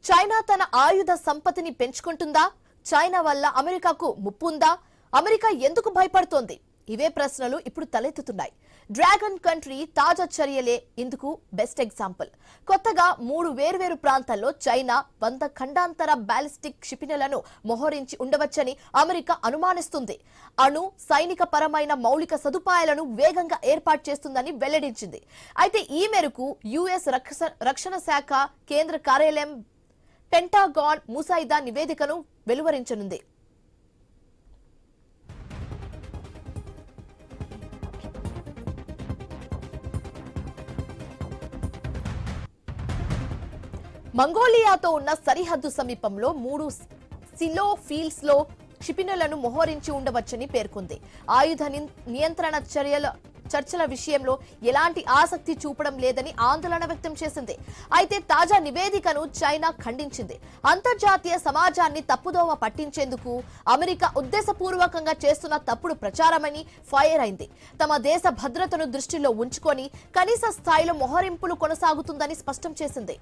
China తన ఆయుధ సంపత్తిని పెంచుకుంటుందా? China వల్ల అమెరికాకు ముప్పు ఉందా? అమెరికా ఎందుకు భయపడుతోంది? ఇవే ప్రశ్నలు ఇప్పుడు తలెత్తుతున్నాయి. డ్రాగన్ కంట్రీ తాజా చర్యలే ఇందుకు బెస్ట్ ఎగ్జాంపుల్. కొత్తగా 3 వేర్వేరు ప్రాంతాల్లో చైనా 100 ఖండాంతర బాలిస్టిక్ క్షిపణులను మోహరించి ఉండవచ్చని అమెరికా అనుమానిస్తుంది. సైనిక పరమైన మౌలిక సదుపాయాలను వేగంగా ఏర్పాటు చేస్తుందని వెల్లడించింది. అయితే ఈ మేరకు యుఎస్ రక్షణ శాఖ కేంద్ర కార్యాలయం పెంటాగాన్ ముసాయిదా నివేదికను వెలువరించనుంది. మంగోలియాతో ఉన్న సరిహద్దు సమీపంలో 3 సిలో ఫీల్డ్స్ లో క్షిపణులను మోహరించి ఉండవచ్చని పేర్కొంది. ఆయుధ నియంత్రణ చర్చల విషయంలో ఎలాంటి ఆసక్తి చూపడం లేదని ఆందోళన వ్యక్తం చేసింది. అయితే తాజా నివేదికను చైనా ఖండించింది. అంతర్జాతీయ సమాజాన్ని తప్పుదోవ పట్టించేందుకు అమెరికా ఉద్దేశపూర్వకంగా చేస్తున్న తప్పుడు ప్రచారమని ఫైర్ అయింది. తమ దేశ భద్రతను దృష్టిలో ఉంచుకొని కనీస స్థాయిలో మోహరింపులు కొనసాగుతుందని స్పష్టం చేసింది.